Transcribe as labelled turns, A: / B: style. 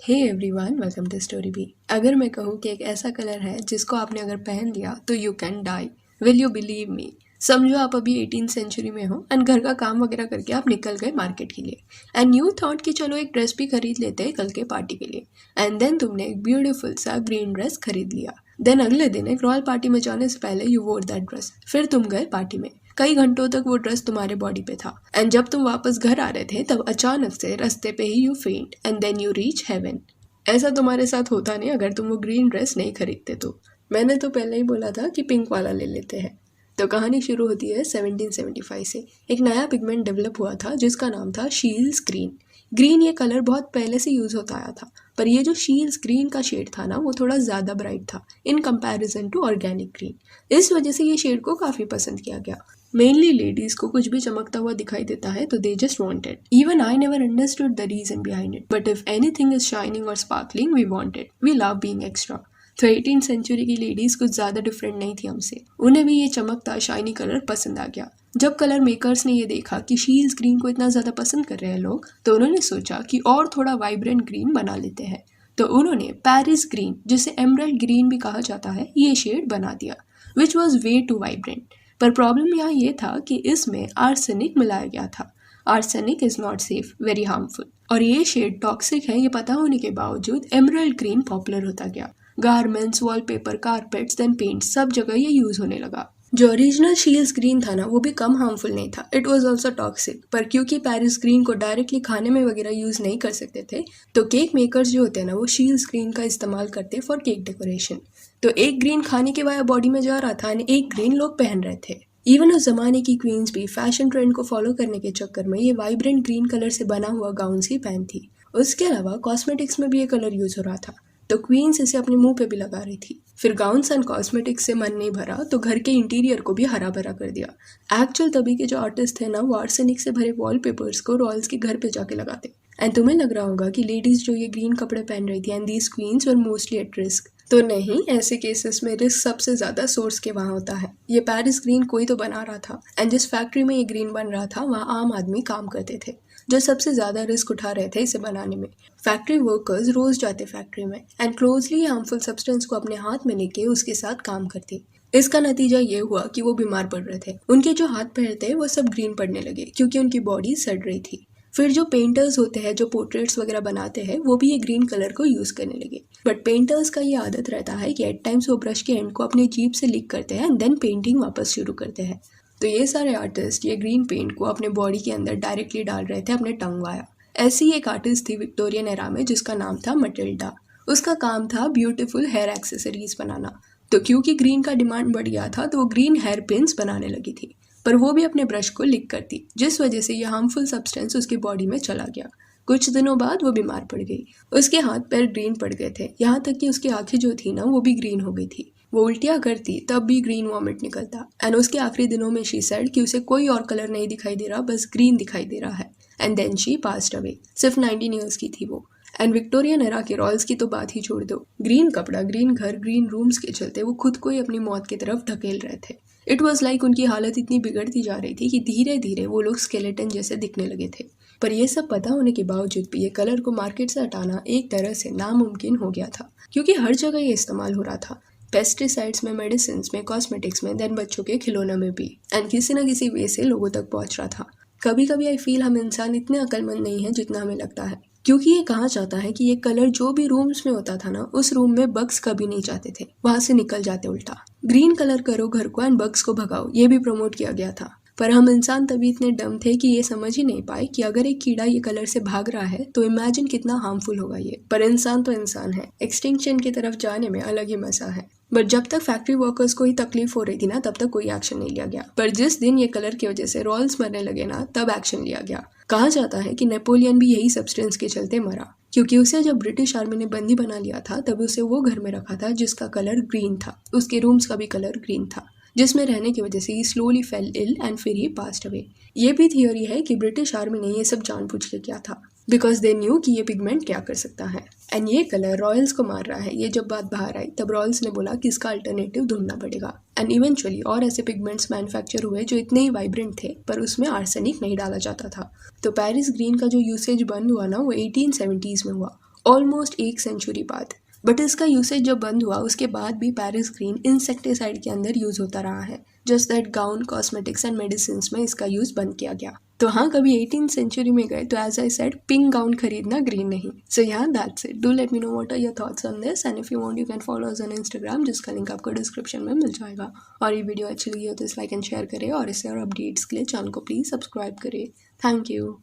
A: Hey everyone, welcome to story B. अगर मैं कहूँ कि एक ऐसा कलर है जिसको आपने अगर पहन लिया तो you can die, will you believe me? समझो आप अभी 18th सेंचुरी में हो एंड घर का काम वगैरह करके आप निकल गए मार्केट के लिए एंड यू थॉट कि चलो एक ड्रेस भी खरीद लेते हैं कल के पार्टी के लिए। एंड देन तुमने एक ब्यूटीफुल सा ग्रीन ड्रेस खरीद लिया। देन अगले दिन एक रॉयल पार्टी में जाने से पहले यू वोर दैट ड्रेस। फिर तुम गए पार्टी में, कई घंटों तक वो ड्रेस तुम्हारे बॉडी पे था एंड जब तुम वापस घर आ रहे थे तब अचानक से रास्ते पे ही you faint and then you reach heaven. ऐसा तुम्हारे साथ होता नहीं अगर तुम वो ग्रीन ड्रेस नहीं खरीदते तो। मैंने तो पहले ही बोला था कि पिंक वाला ले लेते हैं। तो कहानी शुरू होती है 1775 से। एक नया पिगमेंट डेवलप हुआ था जिसका नाम था शील्स ग्रीन। ग्रीन ये कलर बहुत पहले से यूज होता आया था, पर ये जो शील्स ग्रीन का शेड था ना वो थोड़ा ज़्यादा ब्राइट था in comparison to organic green. इस वजह से ये शेड को काफ़ी पसंद किया गया। मेनली लेडीज को कुछ भी चमकता हुआ दिखाई देता है तो they just want it. Even I never understood the reason behind it, but if anything is shining और sparkling we want it, we love being extra. तो 18th सेंचुरी की लेडीज कुछ ज़्यादा डिफरेंट नहीं थी हमसे, उन्हें भी ये चमकता शाइनी कलर पसंद आ गया। जब कलर मेकर्स ने ये देखा कि शील्स ग्रीन को इतना ज़्यादा पसंद कर रहे हैं लोग, तो उन्होंने सोचा कि और थोड़ा वाइब्रेंट ग्रीन बना लेते हैं। तो उन्होंने पेरिस ग्रीन, जिसे एमरल्ड ग्रीन भी कहा जाता है, ये शेड बना दिया, which was way too vibrant. पर प्रॉब्लम यहाँ ये था कि इसमें आर्सेनिक मिलाया गया था। Arsenic is not safe, very harmful, और ये शेड टॉक्सिक है ये पता होने के बावजूद एमरल्ड ग्रीन पॉपुलर होता गया। Garments, wallpaper, carpets, then paint, सब जगह ये यूज होने लगा। जो ओरिजिनल शील्स ग्रीन था ना वो भी कम हार्मफुल नहीं था, इट वॉज ऑल्सो टॉक्सिक। पर क्योंकि पेरिस ग्रीन को डायरेक्टली खाने में वगैरह यूज नहीं कर सकते थे, तो केक मेकर्स जो होते हैं ना वो शील्स ग्रीन का इस्तेमाल करते फॉर केक डेकोरेशन। तो एक ग्रीन खाने के वाया बॉडी में जा रहा था और एक ग्रीन लोग पहन रहे थे। इवन उस जमाने की क्वींस भी फैशन ट्रेंड को फॉलो करने के चक्कर में ये वाइब्रेंट ग्रीन कलर से बना हुआ गाउन्स ही पहनती। उसके अलावा कॉस्मेटिक्स में भी ये कलर यूज हो रहा था, तो क्वींस इसे अपने मुंह पे भी लगा रही थी। फिर गाउन्स एंड कॉस्मेटिक्स से मन नहीं भरा तो घर के इंटीरियर को भी हरा भरा कर दिया। एक्चुअल तभी के जो आर्टिस्ट थे ना वो आर्सेनिक से भरे वॉलपेपर्स को रॉयल्स के घर पे जाके लगाते। एंड तुम्हें लग रहा होगा कि लेडीज जो ये ग्रीन कपड़े पहन रही थी and these queens were mostly at risk. तो नहीं, ऐसे केसेस में रिस्क सबसे ज्यादा सोर्स के वहाँ होता है। ये पेरिस ग्रीन कोई तो बना रहा था एंड जिस फैक्ट्री में ये ग्रीन बन रहा था वहाँ आम आदमी काम करते थे जो सबसे ज्यादा रिस्क उठा रहे थे इसे बनाने में। फैक्ट्री वर्कर्स रोज जाते फैक्ट्री में एंड क्लोजली हार्मफुल सब्सटेंस को अपने हाथ में लेके उसके साथ काम करते। इसका नतीजा ये हुआ कि वो बीमार पड़ रहे थे। उनके जो हाथ पैर थे वो सब ग्रीन पड़ने लगे क्योंकि उनकी बॉडी सड़ रही थी। फिर जो पेंटर्स होते हैं जो पोर्ट्रेट्स वगैरह बनाते हैं वो भी ये ग्रीन कलर को यूज करने लगे। बट पेंटर्स का ये आदत रहता है कि एट टाइम्स वो ब्रश के एंड को अपनी जीभ से लिक करते हैं एंड देन पेंटिंग वापस शुरू करते हैं। तो ये सारे आर्टिस्ट ये ग्रीन पेंट को अपने बॉडी के अंदर डायरेक्टली डाल रहे थे अपने टंग वाया। ऐसी एक आर्टिस्ट थी विक्टोरियन एरा में जिसका नाम था मटिल्डा। उसका काम था ब्यूटीफुल हेयर एक्सेसरीज बनाना। तो क्योंकि ग्रीन का डिमांड बढ़ गया था तो वो ग्रीन हेयर पिन्स बनाने लगी थी, पर वो भी अपने ब्रश को लिक करती, जिस वजह से ये हार्मफुल सब्सटेंस उसकी बॉडी में चला गया। कुछ दिनों बाद वो बीमार पड़ गई। उसके हाथ पैर ग्रीन पड़ गए थे, यहाँ तक कि उसकी आंखें जो थी ना वो भी ग्रीन हो गई थी। वो उल्टियाँ करती तब भी ग्रीन वॉमिट निकलता एंड उसके आखिरी दिनों में शी सेड कि उसे कोई और कलर नहीं दिखाई दे रहा, बस ग्रीन दिखाई दे रहा है। And then she passed away. सिर्फ 19 ईयर्स की थी वो। एंड विक्टोरियन एरा के रॉयल्स की तो बात ही छोड़ दो, ग्रीन कपड़ा, ग्रीन घर, ग्रीन रूम्स के चलते वो खुद को ही अपनी मौत की तरफ धकेल रहे थे। इट वॉज लाइक उनकी हालत इतनी बिगड़ती जा रही थी कि धीरे धीरे वो लोग स्केलेटन जैसे दिखने लगे थे। पर ये सब पता होने के बावजूद भी ये कलर को मार्केट से हटाना एक तरह से नामुमकिन हो गया था, क्योंकि हर जगह ये इस्तेमाल हो रहा था। पेस्टिसाइड्स में, मेडिसिन में, कॉस्मेटिक्स में, देन बच्चों के खिलौनों में भी, एंड किसी न किसी वे से लोगों तक पहुंच रहा था। कभी कभी आई फील हम इंसान इतने अक्लमंद नहीं है जितना हमें लगता है, क्योंकि ये कहा जाता है कि ये कलर जो भी रूम्स में होता था ना उस रूम में बग्स कभी नहीं जाते थे, वहां से निकल जाते उल्टा। ग्रीन कलर करो घर को एंड बग्स को भगाओ, ये भी प्रमोट किया गया था। पर हम इंसान तभी इतने डम थे कि ये समझ ही नहीं पाए कि अगर एक कीड़ा ये कलर से भाग रहा है तो इमेजिन कितना हार्मफुल होगा ये। पर इंसान तो इंसान है, एक्सटिंक्शन की तरफ जाने में अलग ही मजा है। बट जब तक फैक्ट्री वर्कर्स को ही तकलीफ हो रही थी ना तब तक कोई एक्शन नहीं लिया गया। पर जिस दिन ये कलर की वजह से रॉयल्स मरने लगे ना तब एक्शन लिया गया। कहा जाता है कि नेपोलियन भी यही सब्सटेंस के चलते मरा, क्योंकि उसे जब ब्रिटिश आर्मी ने बंदी बना लिया था तब उसे वो घर में रखा था जिसका कलर ग्रीन था। उसके रूम्स का भी कलर ग्रीन था, जिसमें रहने की वजह से ही स्लोली फेल इल एंड फिर ही पास्ट अवे। ये भी थियोरी है कि ब्रिटिश आर्मी ने ये सब जानबूझ के किया था, बिकॉज दे न्यू कि ये पिगमेंट क्या कर सकता है एंड ये कलर रॉयल्स को मार रहा है। ये जब बात बाहर आई तब रॉयल्स ने बोला कि इसका अल्टरनेटिव ढूंढना पड़ेगा एंड इवेंचुअली और ऐसे पिगमेंट्स मैन्युफैक्चर हुए जो इतने ही वाइब्रेंट थे पर उसमें आर्सेनिक नहीं डाला जाता था। तो पेरिस ग्रीन का जो यूसेज बंद हुआ ना वो 1870s में हुआ ऑलमोस्ट 1 सेंचुरी बाद। बट इसका यूसेज जब बंद हुआ उसके बाद भी पैरिस ग्रीन इंसेक्टिसाइड के अंदर यूज़ होता रहा है। Just that gown, cosmetics and medicine में इसका यूज़ बंद किया गया। तो हाँ, कभी 18th सेंचुरी में गए तो as I said pink gown खरीदना, ग्रीन नहीं। So yeah, that's it. Do let me know what are your thoughts on this, and if you want you can follow us on Instagram, जिसका link आपको description में मिल जाएगा। और ये video अच्छी लगी हो तो इस लाइक एंड शेयर करें, और इससे और अपडेट्स के लिए चैनल को प्लीज़ सब्सक्राइब करें। Thank you.